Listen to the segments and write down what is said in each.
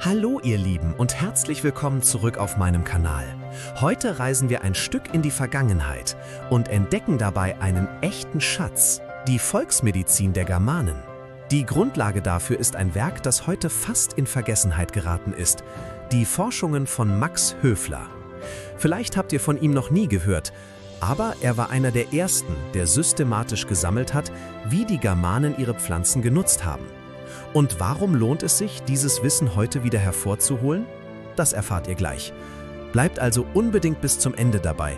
Hallo ihr Lieben und herzlich willkommen zurück auf meinem Kanal. Heute reisen wir ein Stück in die Vergangenheit und entdecken dabei einen echten Schatz, die Volksmedizin der Germanen. Die Grundlage dafür ist ein Werk, das heute fast in Vergessenheit geraten ist, die Forschungen von Max Höfler. Vielleicht habt ihr von ihm noch nie gehört, aber er war einer der ersten, der systematisch gesammelt hat, wie die Germanen ihre Pflanzen genutzt haben. Und warum lohnt es sich, dieses Wissen heute wieder hervorzuholen? Das erfahrt ihr gleich. Bleibt also unbedingt bis zum Ende dabei,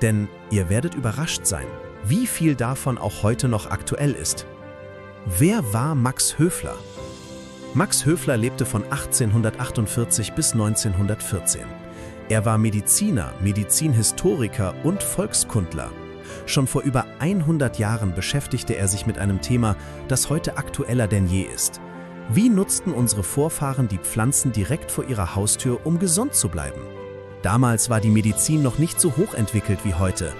denn ihr werdet überrascht sein, wie viel davon auch heute noch aktuell ist. Wer war Max Höfler? Max Höfler lebte von 1848 bis 1914. Er war Mediziner, Medizinhistoriker und Volkskundler. Schon vor über 100 Jahren beschäftigte er sich mit einem Thema, das heute aktueller denn je ist. Wie nutzten unsere Vorfahren die Pflanzen direkt vor ihrer Haustür, um gesund zu bleiben? Damals war die Medizin noch nicht so hochentwickelt wie heute.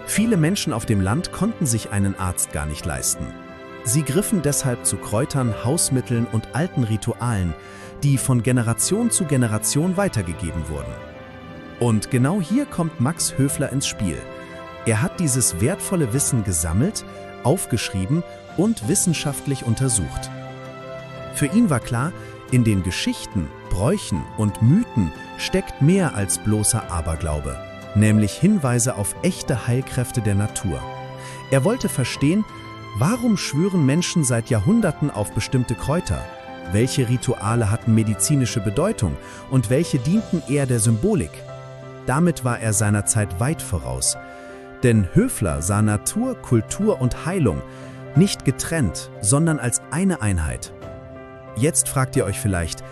Viele Menschen auf dem Land konnten sich einen Arzt gar nicht leisten. Sie griffen deshalb zu Kräutern, Hausmitteln und alten Ritualen, die von Generation zu Generation weitergegeben wurden. Und genau hier kommt Max Höfler ins Spiel. Er hat dieses wertvolle Wissen gesammelt, aufgeschrieben und wissenschaftlich untersucht. Für ihn war klar, in den Geschichten, Bräuchen und Mythen steckt mehr als bloßer Aberglaube, nämlich Hinweise auf echte Heilkräfte der Natur. Er wollte verstehen, warum schwören Menschen seit Jahrhunderten auf bestimmte Kräuter? Welche Rituale hatten medizinische Bedeutung und welche dienten eher der Symbolik? Damit war er seiner Zeit weit voraus. Denn Höfler sah Natur, Kultur und Heilung nicht getrennt, sondern als eine Einheit. Jetzt fragt ihr euch vielleicht,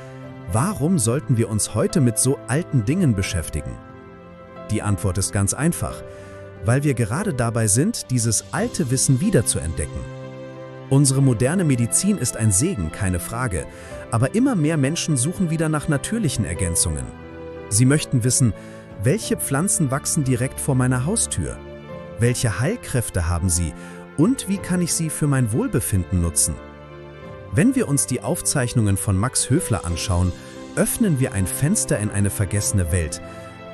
warum sollten wir uns heute mit so alten Dingen beschäftigen? Die Antwort ist ganz einfach, weil wir gerade dabei sind, dieses alte Wissen wiederzuentdecken. Unsere moderne Medizin ist ein Segen, keine Frage, aber immer mehr Menschen suchen wieder nach natürlichen Ergänzungen. Sie möchten wissen, welche Pflanzen wachsen direkt vor meiner Haustür? Welche Heilkräfte haben sie und wie kann ich sie für mein Wohlbefinden nutzen? Wenn wir uns die Aufzeichnungen von Max Höfler anschauen, öffnen wir ein Fenster in eine vergessene Welt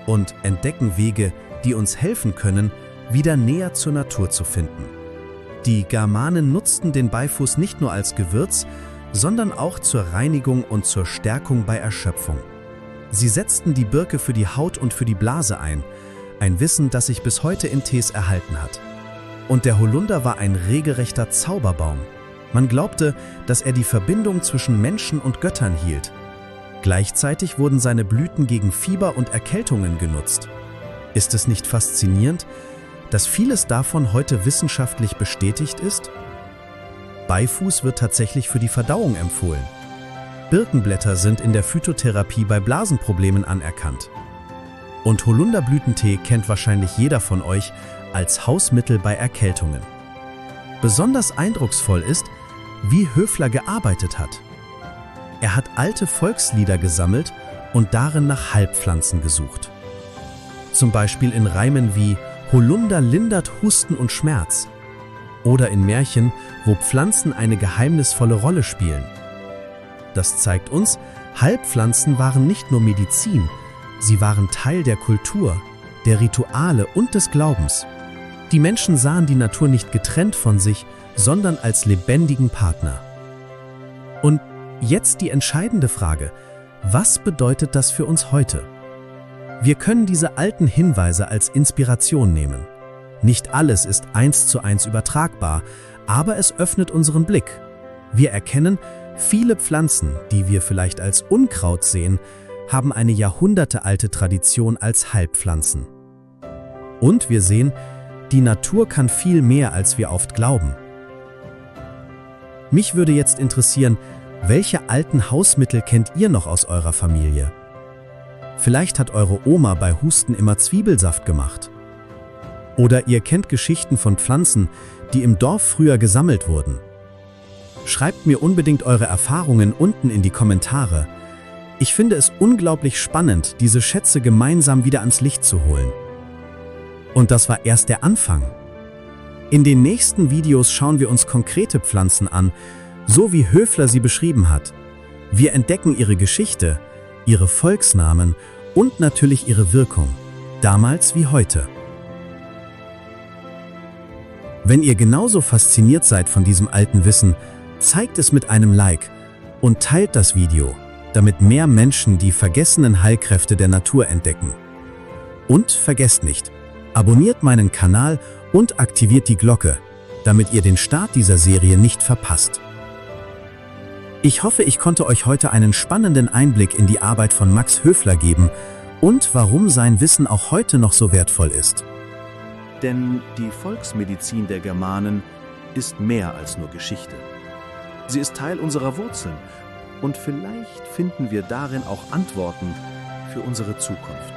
und entdecken Wege, die uns helfen können, wieder näher zur Natur zu finden. Die Germanen nutzten den Beifuß nicht nur als Gewürz, sondern auch zur Reinigung und zur Stärkung bei Erschöpfung. Sie setzten die Birke für die Haut und für die Blase ein Wissen, das sich bis heute in Tees erhalten hat. Und der Holunder war ein regelrechter Zauberbaum. Man glaubte, dass er die Verbindung zwischen Menschen und Göttern hielt. Gleichzeitig wurden seine Blüten gegen Fieber und Erkältungen genutzt. Ist es nicht faszinierend, dass vieles davon heute wissenschaftlich bestätigt ist? Beifuß wird tatsächlich für die Verdauung empfohlen. Birkenblätter sind in der Phytotherapie bei Blasenproblemen anerkannt. Und Holunderblütentee kennt wahrscheinlich jeder von euch als Hausmittel bei Erkältungen. Besonders eindrucksvoll ist, wie Höfler gearbeitet hat. Er hat alte Volkslieder gesammelt und darin nach Heilpflanzen gesucht. Zum Beispiel in Reimen wie Holunder lindert Husten und Schmerz oder in Märchen, wo Pflanzen eine geheimnisvolle Rolle spielen. Das zeigt uns, Heilpflanzen waren nicht nur Medizin, sie waren Teil der Kultur, der Rituale und des Glaubens. Die Menschen sahen die Natur nicht getrennt von sich, sondern als lebendigen Partner. Und jetzt die entscheidende Frage: Was bedeutet das für uns heute? Wir können diese alten Hinweise als Inspiration nehmen. Nicht alles ist 1:1 übertragbar, aber es öffnet unseren Blick. Wir erkennen, viele Pflanzen, die wir vielleicht als Unkraut sehen, haben eine jahrhundertealte Tradition als Heilpflanzen. Und wir sehen, die Natur kann viel mehr, als wir oft glauben. Mich würde jetzt interessieren, welche alten Hausmittel kennt ihr noch aus eurer Familie? Vielleicht hat eure Oma bei Husten immer Zwiebelsaft gemacht. Oder ihr kennt Geschichten von Pflanzen, die im Dorf früher gesammelt wurden. Schreibt mir unbedingt eure Erfahrungen unten in die Kommentare. Ich finde es unglaublich spannend, diese Schätze gemeinsam wieder ans Licht zu holen. Und das war erst der Anfang. In den nächsten Videos schauen wir uns konkrete Pflanzen an, so wie Höfler sie beschrieben hat. Wir entdecken ihre Geschichte, ihre Volksnamen und natürlich ihre Wirkung, damals wie heute. Wenn ihr genauso fasziniert seid von diesem alten Wissen, zeigt es mit einem Like und teilt das Video, damit mehr Menschen die vergessenen Heilkräfte der Natur entdecken. Und vergesst nicht, abonniert meinen Kanal und aktiviert die Glocke, damit ihr den Start dieser Serie nicht verpasst. Ich hoffe, ich konnte euch heute einen spannenden Einblick in die Arbeit von Max Höfler geben und warum sein Wissen auch heute noch so wertvoll ist. Denn die Volksmedizin der Germanen ist mehr als nur Geschichte. Sie ist Teil unserer Wurzeln und vielleicht finden wir darin auch Antworten für unsere Zukunft.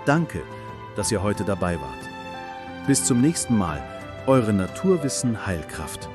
Danke, dass ihr heute dabei wart. Bis zum nächsten Mal, eure Naturwissen Heilkraft.